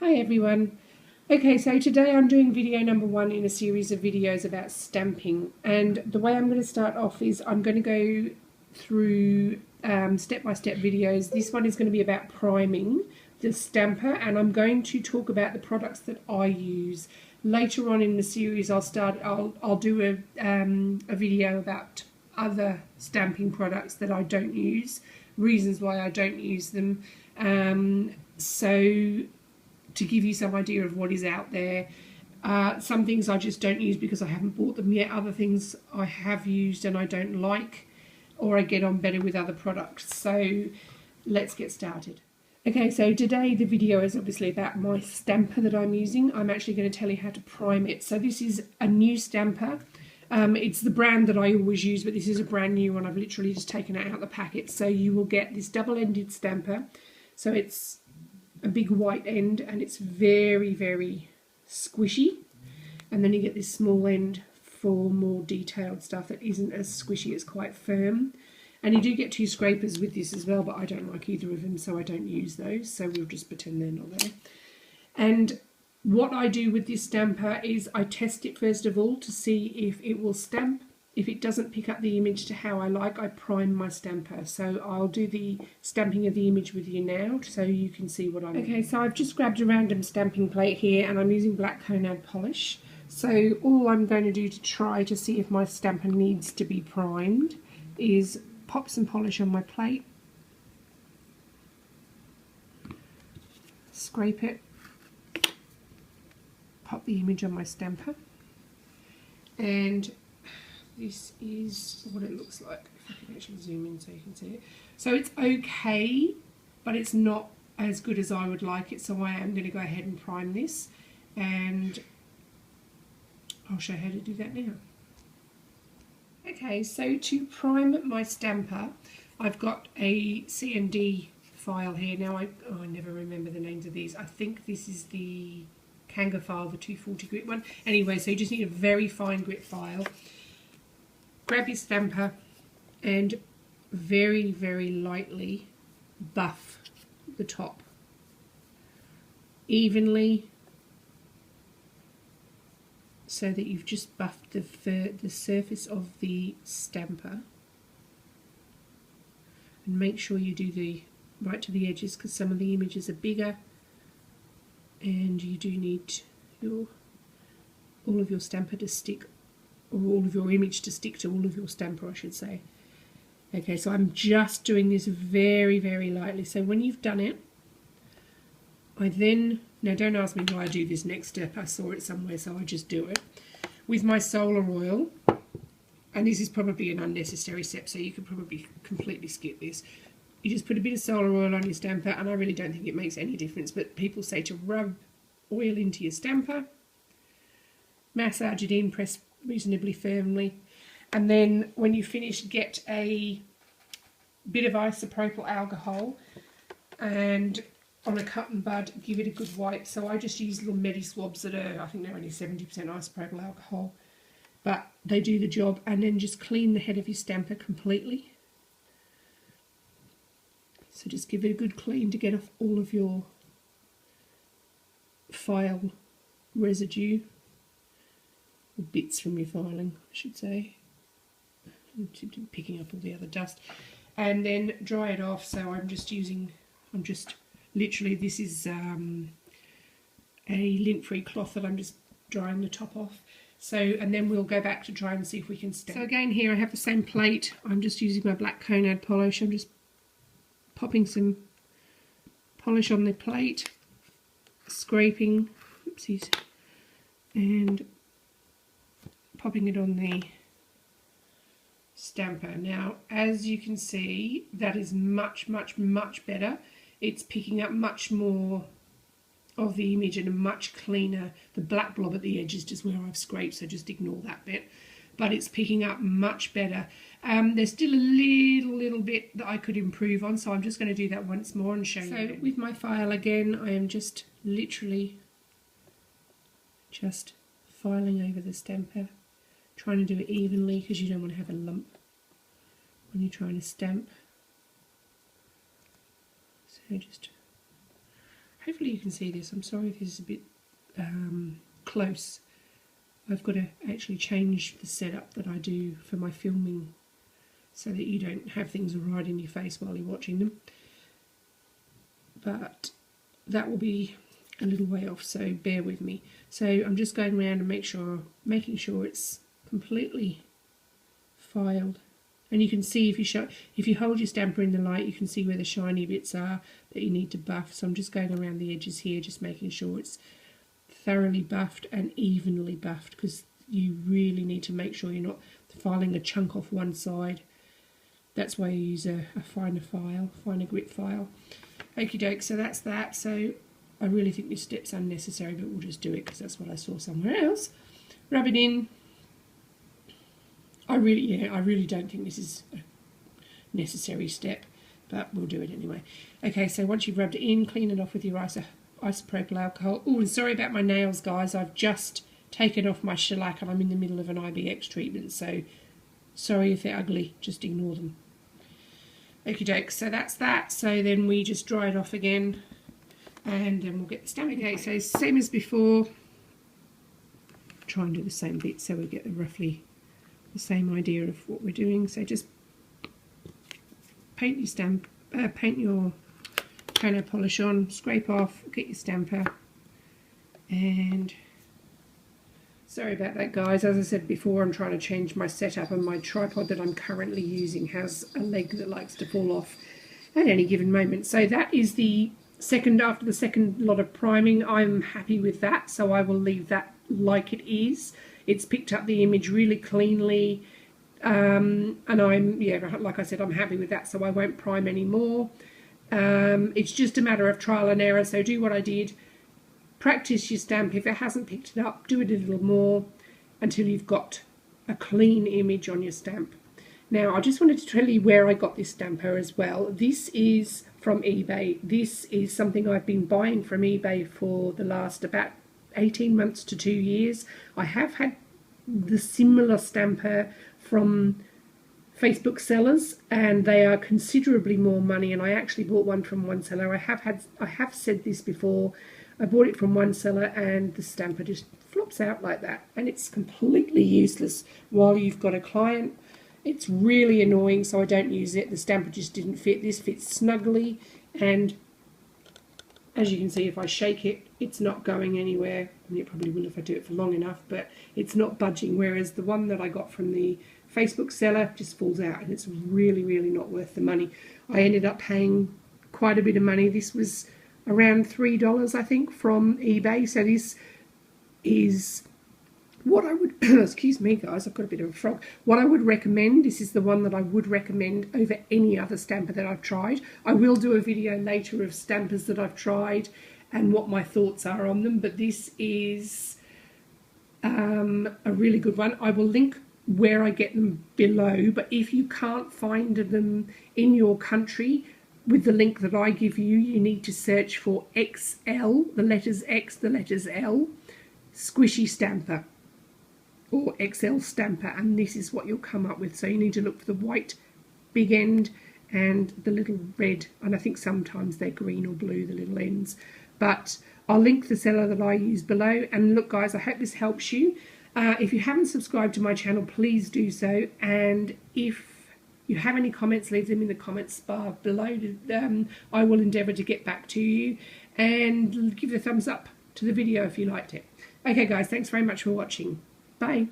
Hi everyone. Okay, so today I'm doing video number 1 in a series of videos about stamping, and the way I'm going to start off is I'm going to go through step-by-step videos. This one is going to be about priming the stamper, and I'm going to talk about the products that I use. Later on in the series I'll do a video about other stamping products that I don't use, reasons why I don't use them. So to give you some idea of what is out there. Some things I just don't use because I haven't bought them yet. Other things I have used and I don't like, or I get on better with other products. So let's get started. Okay, so today the video is obviously about my stamper that I'm using. I'm actually going to tell you how to prime it. So this is a new stamper. It's the brand that I always use, but this is a brand new one. I've literally just taken it out of the packet. So you will get this double-ended stamper. So it's a big white end and it's very, very squishy, and then you get this small end for more detailed stuff that isn't as squishy, it's quite firm. And you do get 2 scrapers with this as well, but I don't like either of them, so I don't use those, so we'll just pretend they're not there. And what I do with this stamper is I test it first of all to see if it will stamp. If it doesn't pick up the image to how I like, I prime my stamper. So I'll do the stamping of the image with you now so you can see what I mean. Okay, so I've just grabbed a random stamping plate here and I'm using black Konad polish. So all I'm going to do to try to see if my stamper needs to be primed is pop some polish on my plate, scrape it, pop the image on my stamper, and this is what it looks like. If I can actually zoom in so you can see it. So it's okay, but it's not as good as I would like it, so I am going to go ahead and prime this, and I'll show you how to do that now. Okay, so to prime my stamper, I've got a C&D file here. Now I never remember the names of these. I think this is the Kanga file, the 240 grit one. Anyway, so you just need a very fine grit file. Grab your stamper and very, very lightly buff the top evenly so that you've just buffed the surface of the stamper, and make sure you do the right to the edges because some of the images are bigger and you do need all of your stamper to stick, or all of your image to stick to all of your stamper, I should say. Okay, so I'm just doing this very, very lightly. So when you've done it, now don't ask me why I do this next step, I saw it somewhere so I just do it. With my solar oil, and this is probably an unnecessary step so you could probably completely skip this. You just put a bit of solar oil on your stamper, and I really don't think it makes any difference, but people say to rub oil into your stamper, massage it in, press reasonably firmly, and then when you finish, get a bit of isopropyl alcohol and on a cotton bud give it a good wipe. So I just use little medi swabs that are, I think they're only 70% isopropyl alcohol, but they do the job. And then just clean the head of your stamper completely. So just give it a good clean to get off all of your file residue, bits from your filing, I should say, picking up all the other dust, and then dry it off. So I'm just literally, this is a lint-free cloth that I'm just drying the top off. So, and then we'll go back to try and see if we can stamp. So again, here I have the same plate. I'm just using my black Konad polish. I'm just popping some polish on the plate, scraping, oopsies, and popping it on the stamper. Now, as you can see, that is much, much, much better. It's picking up much more of the image and a much cleaner. The black blob at the edge is just where I've scraped, so just ignore that bit. But it's picking up much better. There's still a little bit that I could improve on, so I'm just going to do that once more and show you. So with my file again, I am just literally just filing over the stamper, trying to do it evenly because you don't want to have a lump when you're trying to stamp. So just Hopefully you can see this. I'm sorry if this is a bit close. I've got to actually change the setup that I do for my filming so that you don't have things right in your face while you're watching them. But that will be a little way off, so bear with me. So I'm just going around and making sure it's completely filed. And you can see if you hold your stamper in the light, you can see where the shiny bits are that you need to buff. So I'm just going around the edges here, just making sure it's thoroughly buffed and evenly buffed, because you really need to make sure you're not filing a chunk off one side. That's why you use a finer grit file. Okie doke, so that's that. So I really think this step's unnecessary, but we'll just do it because that's what I saw somewhere else. Rub it in. I really don't think this is a necessary step, but we'll do it anyway. Okay, so once you've rubbed it in, clean it off with your isopropyl alcohol. Oh, and sorry about my nails, guys. I've just taken off my shellac and I'm in the middle of an IBX treatment, so sorry if they're ugly, just ignore them. Okie doke, so that's that. So then we just dry it off again and then we'll get the stamp. Okay, so same as before. Try and do the same bit so we get roughly the same idea of what we're doing. So just paint your toner polish on, scrape off, get your stamper, and sorry about that, guys. As I said before, I'm trying to change my setup, and my tripod that I'm currently using has a leg that likes to fall off at any given moment. So that is the second, after the second lot of priming. I'm happy with that, so I will leave that like it is. It's picked up the image really cleanly, and like I said, I'm happy with that, so I won't prime anymore. It's just a matter of trial and error, so do what I did. Practice your stamp. If it hasn't picked it up, do it a little more until you've got a clean image on your stamp. Now, I just wanted to tell you where I got this stamper as well. This is from eBay. This is something I've been buying from eBay for the last about 18 months to 2 years. I have had the similar stamper from Facebook sellers, and they are considerably more money, and I actually bought one from one seller. I have said this before. I bought it from one seller and the stamper just flops out like that, and it's completely useless while you've got a client. It's really annoying, so I don't use it. The stamper just didn't fit. This fits snugly, and as you can see, if I shake it, it's not going anywhere. I mean, it probably will if I do it for long enough, but it's not budging, whereas the one that I got from the Facebook seller just falls out, and it's really, really not worth the money. I ended up paying quite a bit of money. This was around $3, I think, from eBay. So this is what I would, excuse me guys, I've got a bit of a frog. What I would recommend, this is the one that I would recommend over any other stamper that I've tried. I will do a video later of stampers that I've tried and what my thoughts are on them, but this is a really good one. I will link where I get them below, but if you can't find them in your country, with the link that I give you, you need to search for XL, the letters X, the letters L, squishy stamper, or XL stamper, and this is what you'll come up with. So you need to look for the white big end and the little red, and I think sometimes they're green or blue, the little ends. But I'll link the seller that I use below. And look guys, I hope this helps you. If you haven't subscribed to my channel, please do so, and if you have any comments, leave them in the comments bar below. I will endeavour to get back to you, and give a thumbs up to the video if you liked it. Okay guys, thanks very much for watching. Bye.